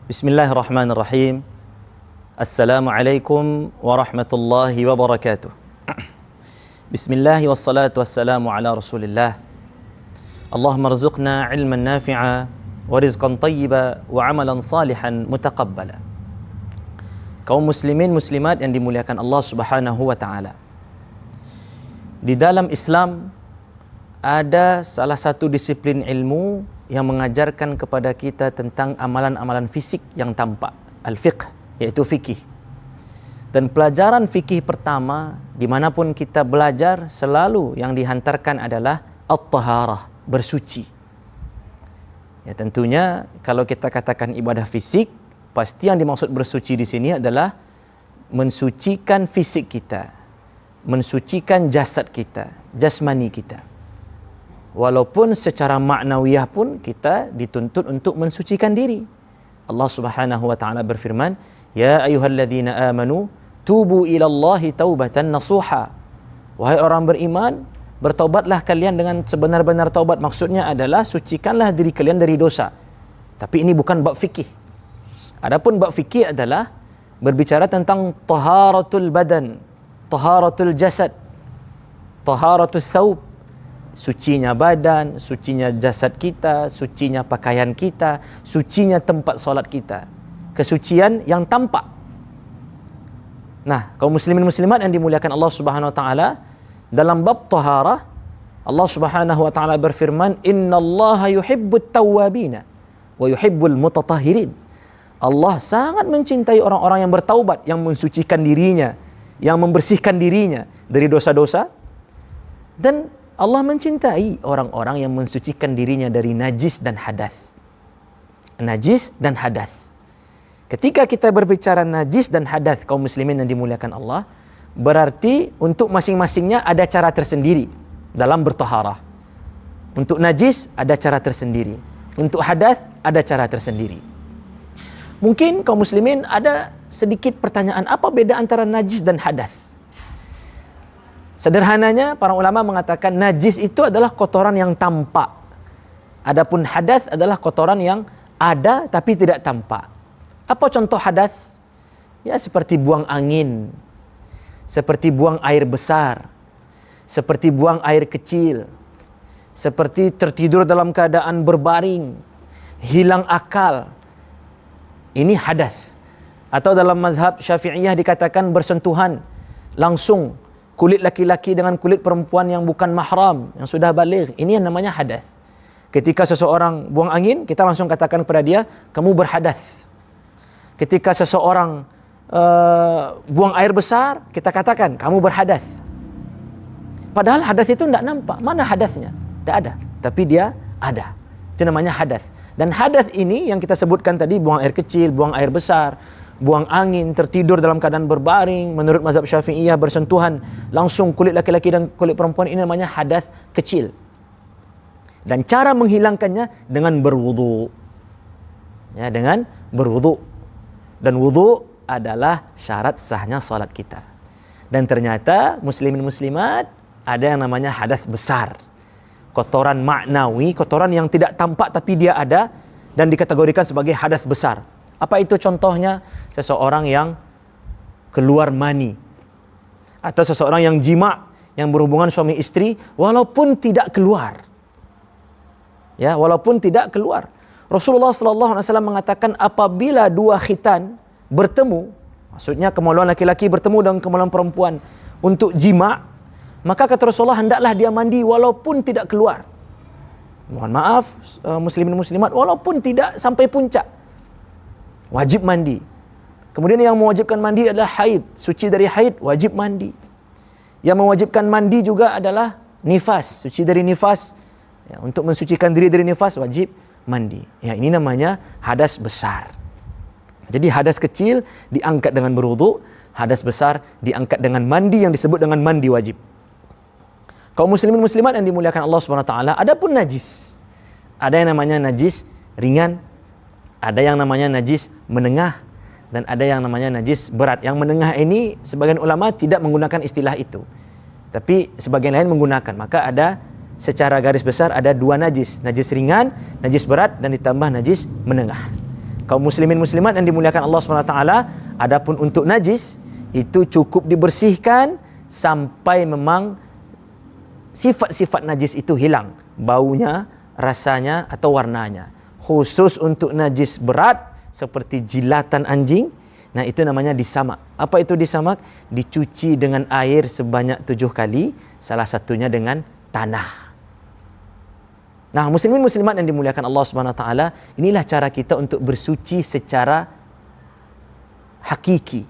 Bismillahirrahmanirrahim. Assalamualaikum warahmatullahi wabarakatuh. Bismillahi wassalatu wassalamu ala rasulillah. Allahumma rzuqna ilman nafi'a wa rizqan tayyiba wa amalan salihan mutaqabbala. Kaum muslimin muslimat yang dimuliakan Allah Subhanahu wa taala. Di dalam Islam ada salah satu disiplin ilmu yang mengajarkan kepada kita tentang amalan-amalan fisik yang tampak, al-fiqh, yaitu fikih. Dan pelajaran fikih pertama dimanapun kita belajar selalu yang dihantarkan adalah at-taharah, bersuci. Ya, tentunya kalau kita katakan ibadah fisik, pasti yang dimaksud bersuci di sini adalah mensucikan fisik kita, mensucikan jasad kita, jasmani kita. Walaupun secara maknawiyah pun kita dituntut untuk mensucikan diri. Allah Subhanahu wa taala berfirman, "Ya ayyuhalladzina amanu tubu ilallahi taubatan nasuha." Wahai orang beriman, bertaubatlah kalian dengan sebenar-benar taubat. Maksudnya adalah sucikanlah diri kalian dari dosa. Tapi ini bukan bab fikih. Adapun bab fikih adalah berbicara tentang taharatul badan, taharatul jasad, taharatul thawb, sucinya badan, sucinya jasad kita, sucinya pakaian kita, sucinya tempat solat kita. Kesucian yang tampak. Nah, kaum muslimin muslimat yang dimuliakan Allah Subhanahu wa taala, dalam bab taharah Allah Subhanahu wa taala berfirman, "Innallaha yuhibbut tawwabina wa yuhibbul mutatahhirin." Allah sangat mencintai orang-orang yang bertaubat, yang mensucikan dirinya, yang membersihkan dirinya dari dosa-dosa, dan Allah mencintai orang-orang yang mensucikan dirinya dari najis dan hadath. Najis dan hadath. Ketika kita berbicara najis dan hadath, kaum muslimin yang dimuliakan Allah, berarti untuk masing-masingnya ada cara tersendiri dalam bertaharah. Untuk najis ada cara tersendiri, untuk hadath ada cara tersendiri. Mungkin kaum muslimin ada sedikit pertanyaan, apa beda antara najis dan hadath? Sederhananya para ulama mengatakan najis itu adalah kotoran yang tampak. Adapun hadath adalah kotoran yang ada tapi tidak tampak. Apa contoh hadath? Ya seperti buang angin, seperti buang air besar, seperti buang air kecil, seperti tertidur dalam keadaan berbaring, hilang akal. Ini hadath. Atau dalam mazhab Syafi'iyah dikatakan bersentuhan langsung kulit laki-laki dengan kulit perempuan yang bukan mahram, yang sudah baligh. Ini yang namanya hadath. Ketika seseorang buang angin, kita langsung katakan kepada dia, kamu berhadath. Ketika seseorang buang air besar, kita katakan, kamu berhadath. Padahal hadath itu tidak nampak. Mana hadathnya? Tidak ada. Tapi dia ada. Itu namanya hadath. Dan hadath ini yang kita sebutkan tadi, buang air kecil, buang air besar, buang angin, tertidur dalam keadaan berbaring, menurut mazhab Syafi'iyah bersentuhan langsung kulit laki-laki dan kulit perempuan, ini namanya hadath kecil. Dan cara menghilangkannya dengan berwudu. Ya, dengan berwudu. Dan wudu adalah syarat sahnya salat kita. Dan ternyata muslimin muslimat ada yang namanya hadath besar. Kotoran maknawi, kotoran yang tidak tampak tapi dia ada dan dikategorikan sebagai hadath besar. Apa itu contohnya? Seseorang yang keluar mani, atau seseorang yang jima', yang berhubungan suami istri walaupun tidak keluar. Ya, walaupun tidak keluar. Rasulullah sallallahu alaihi wasallam mengatakan apabila dua khitan bertemu, maksudnya kemaluan laki-laki bertemu dengan kemaluan perempuan untuk jima', maka kata Rasulullah hendaklah dia mandi walaupun tidak keluar. Mohon maaf muslimin muslimat, walaupun tidak sampai puncak, wajib mandi. Kemudian yang mewajibkan mandi adalah haid, suci dari haid wajib mandi. Yang mewajibkan mandi juga adalah nifas, suci dari nifas. Ya, untuk mensucikan diri dari nifas wajib mandi. Ya, ini namanya hadas besar. Jadi hadas kecil diangkat dengan berwudu, hadas besar diangkat dengan mandi yang disebut dengan mandi wajib. Kaum muslimin muslimat yang dimuliakan Allah Subhanahu wa taala, adapun najis, ada yang namanya najis ringan, ada yang namanya najis menengah, dan ada yang namanya najis berat. Yang menengah ini sebagian ulama tidak menggunakan istilah itu, tapi sebagian lain menggunakan. Maka ada secara garis besar ada dua najis, najis ringan, najis berat, dan ditambah najis menengah. kaum muslimin muslimat yang dimuliakan Allah SWT, adapun untuk najis itu cukup dibersihkan sampai memang sifat-sifat najis itu hilang, baunya, rasanya atau warnanya. Khusus untuk najis berat seperti jilatan anjing, nah itu namanya disamak. Apa itu disamak? Dicuci dengan air sebanyak 7 kali, salah satunya dengan tanah. Nah, muslimin muslimat yang dimuliakan Allah SWT, inilah cara kita untuk bersuci secara hakiki,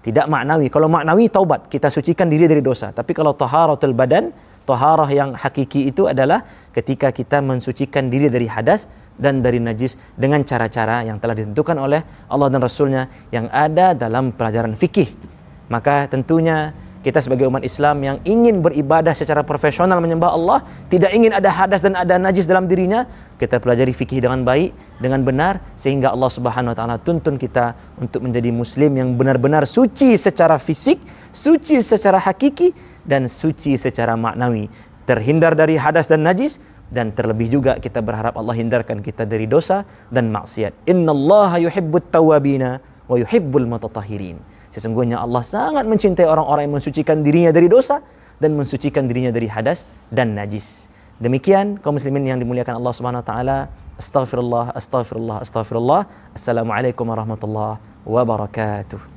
tidak maknawi. Kalau maknawi taubat, kita sucikan diri dari dosa. Tapi kalau taharatul badan, taharah yang hakiki itu adalah ketika kita mensucikan diri dari hadas dan dari najis dengan cara-cara yang telah ditentukan oleh Allah dan Rasulnya yang ada dalam pelajaran fikih. Maka tentunya kita sebagai umat Islam yang ingin beribadah secara profesional menyembah Allah, tidak ingin ada hadas dan ada najis dalam dirinya, kita pelajari fikih dengan baik, dengan benar, sehingga Allah Subhanahu wa taala tuntun kita untuk menjadi muslim yang benar-benar suci secara fisik, suci secara hakiki, dan suci secara maknawi, terhindar dari hadas dan najis, dan terlebih juga kita berharap Allah hindarkan kita dari dosa dan maksiat. Innallaha yuhibbut tawwabina wa yuhibbul mutatahhirin. Sesungguhnya Allah sangat mencintai orang-orang yang mensucikan dirinya dari dosa dan mensucikan dirinya dari hadas dan najis. Demikian kaum muslimin yang dimuliakan Allah Subhanahu wa taala. Astaghfirullah, astaghfirullah, astaghfirullah. Assalamualaikum warahmatullahi wabarakatuh.